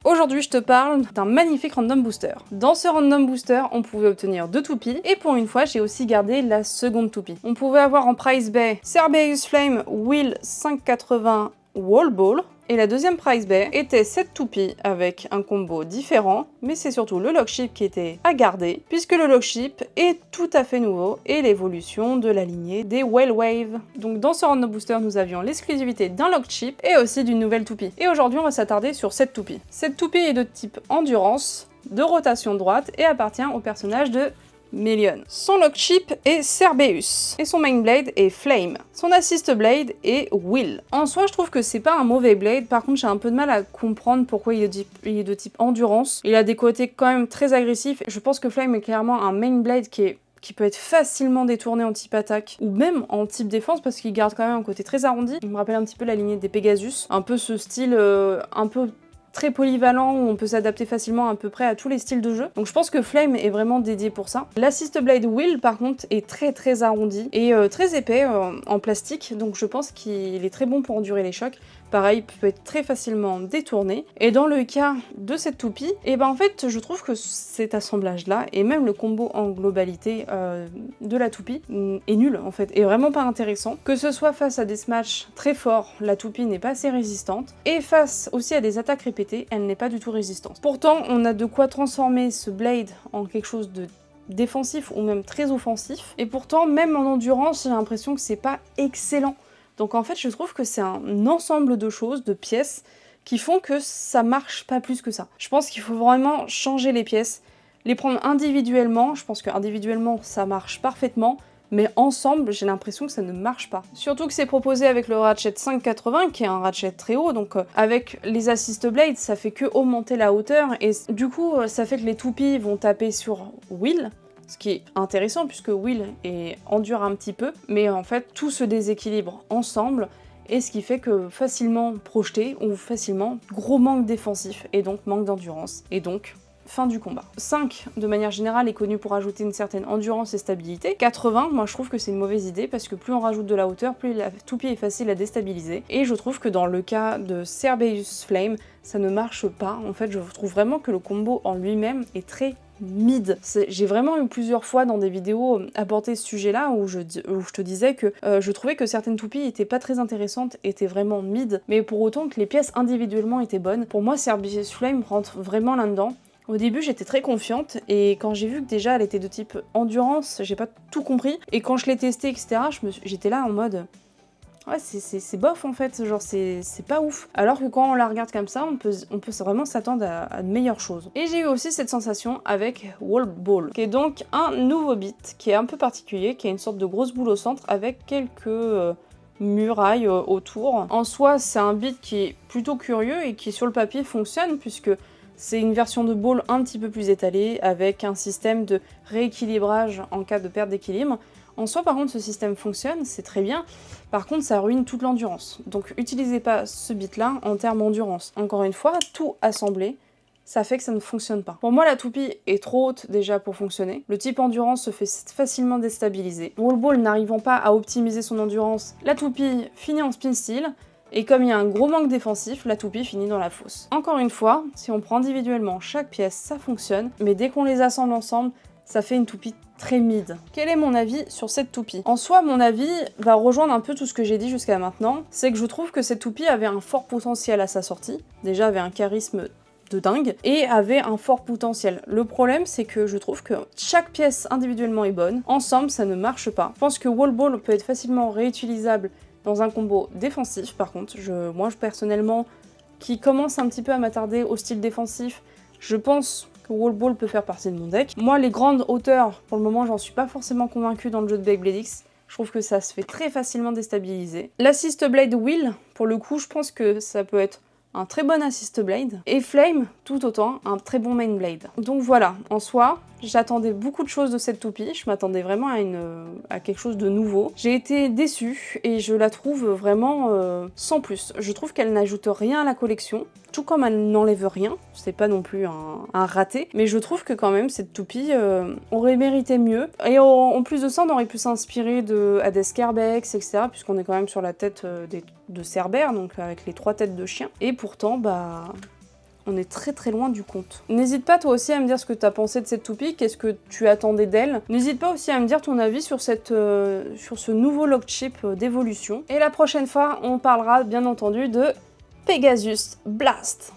Aujourd'hui, je te parle d'un magnifique random booster. Dans ce random booster, on pouvait obtenir 2 toupies, et pour une fois, j'ai aussi gardé la seconde toupie. On pouvait avoir en prize bay Cerberus Flame Will 580 Wall Ball, et la deuxième prize bay était cette toupie avec un combo différent, mais c'est surtout le lockship qui était à garder, puisque le lockship est tout à fait nouveau et l'évolution de la lignée des Whale Wave. Donc dans ce random booster, nous avions l'exclusivité d'un lockship et aussi d'une nouvelle toupie. Et aujourd'hui, on va s'attarder sur cette toupie. Cette toupie est de type endurance, de rotation droite et appartient au personnage de Melion. Son lockship est Cerberus et son main blade est Flame. Son assist blade est Will. En soi, je trouve que c'est pas un mauvais blade, par contre j'ai un peu de mal à comprendre pourquoi il est de type endurance. Il a des côtés quand même très agressifs. Je pense que Flame est clairement un main blade qui peut être facilement détourné en type attaque ou même en type défense parce qu'il garde quand même un côté très arrondi. Il me rappelle un petit peu la lignée des Pegasus, un peu ce style un peu très polyvalent où on peut s'adapter facilement à peu près à tous les styles de jeu. Donc je pense que Flame est vraiment dédié pour ça. L'assist blade Will par contre est très arrondi et très épais en plastique, donc je pense qu'il est très bon pour endurer les chocs. Pareil, peut être très facilement détourné. Et dans le cas de cette toupie, et ben en fait je trouve que cet assemblage là et même le combo en globalité de la toupie est nul en fait, et vraiment pas intéressant. Que ce soit face à des smash très forts, la toupie n'est pas assez résistante, et face aussi à des attaques répétées, elle n'est pas du tout résistante. Pourtant on a de quoi transformer ce blade en quelque chose de défensif ou même très offensif, et pourtant même en endurance j'ai l'impression que c'est pas excellent. Donc en fait, je trouve que c'est un ensemble de choses, de pièces, qui font que ça marche pas plus que ça. Je pense qu'il faut vraiment changer les pièces, les prendre individuellement. Je pense qu'individuellement, ça marche parfaitement, mais ensemble, j'ai l'impression que ça ne marche pas. Surtout que c'est proposé avec le ratchet 580, qui est un ratchet très haut, donc avec les assist blades, ça fait que augmenter la hauteur, et du coup, ça fait que les toupies vont taper sur Will, ce qui est intéressant puisque Will endure un petit peu, mais en fait tout se déséquilibre ensemble, et ce qui fait que facilement projeté ou facilement gros manque défensif et donc manque d'endurance, et donc fin du combat. 5 de manière générale est connu pour ajouter une certaine endurance et stabilité. 80, moi je trouve que c'est une mauvaise idée parce que plus on rajoute de la hauteur, plus la toupie est facile à déstabiliser, et je trouve que dans le cas de Cerberus Flame, ça ne marche pas. En fait, je trouve vraiment que le combo en lui-même est très mid. J'ai vraiment eu plusieurs fois dans des vidéos abordé ce sujet-là où je te disais que je trouvais que certaines toupies étaient pas très intéressantes, étaient vraiment mid, mais pour autant que les pièces individuellement étaient bonnes. Pour moi, Cerberus Flame rentre vraiment là-dedans. Au début, j'étais très confiante, et quand j'ai vu que déjà elle était de type endurance, j'ai pas tout compris, et quand je l'ai testée, etc., j'étais là en mode... Ouais, c'est bof en fait, genre c'est pas ouf. Alors que quand on la regarde comme ça, on peut vraiment s'attendre à de meilleures choses. Et j'ai eu aussi cette sensation avec Wall Ball, qui est donc un nouveau beat qui est un peu particulier, qui a une sorte de grosse boule au centre avec quelques murailles autour. En soi, c'est un beat qui est plutôt curieux et qui sur le papier fonctionne, puisque c'est une version de ball un petit peu plus étalée, avec un système de rééquilibrage en cas de perte d'équilibre. En soi, par contre, ce système fonctionne, c'est très bien. Par contre, ça ruine toute l'endurance. Donc, utilisez pas ce bit-là en termes endurance. Encore une fois, tout assemblé, ça fait que ça ne fonctionne pas. Pour moi, la toupie est trop haute déjà pour fonctionner. Le type endurance se fait facilement déstabiliser. Wall Ball n'arrivant pas à optimiser son endurance, la toupie finit en spin steel. Et comme il y a un gros manque défensif, la toupie finit dans la fosse. Encore une fois, si on prend individuellement chaque pièce, ça fonctionne. Mais dès qu'on les assemble ensemble, ça fait une toupie très mid. Quel est mon avis sur cette toupie? En soi, mon avis va rejoindre un peu tout ce que j'ai dit jusqu'à maintenant. C'est que je trouve que cette toupie avait un fort potentiel à sa sortie. Déjà, avait un charisme de dingue, et avait un fort potentiel. Le problème, c'est que je trouve que chaque pièce individuellement est bonne. Ensemble, ça ne marche pas. Je pense que Wall Ball peut être facilement réutilisable dans un combo défensif. Par contre, moi personnellement, qui commence un petit peu à m'attarder au style défensif, je pense que Wall Ball peut faire partie de mon deck. Moi, les grandes hauteurs, pour le moment, j'en suis pas forcément convaincue dans le jeu de Beyblade X. Je trouve que ça se fait très facilement déstabiliser. L'assist blade Will, pour le coup, je pense que ça peut être un très bon assist blade, et Flame, tout autant, un très bon main blade. Donc voilà, en soi, j'attendais beaucoup de choses de cette toupie, je m'attendais vraiment à quelque chose de nouveau. J'ai été déçue, et je la trouve vraiment sans plus. Je trouve qu'elle n'ajoute rien à la collection, tout comme elle n'enlève rien, c'est pas non plus un raté, mais je trouve que quand même cette toupie aurait mérité mieux, et en plus de ça, on aurait pu s'inspirer de Hades Kerbex, etc., puisqu'on est quand même sur la tête de Cerbère, donc avec les 3 têtes de chien, et pourtant, bah... on est très loin du compte. N'hésite pas toi aussi à me dire ce que tu as pensé de cette toupie, qu'est-ce que tu attendais d'elle. N'hésite pas aussi à me dire ton avis sur, sur ce nouveau lock chip d'évolution. Et la prochaine fois, on parlera bien entendu de Pegasus Blast.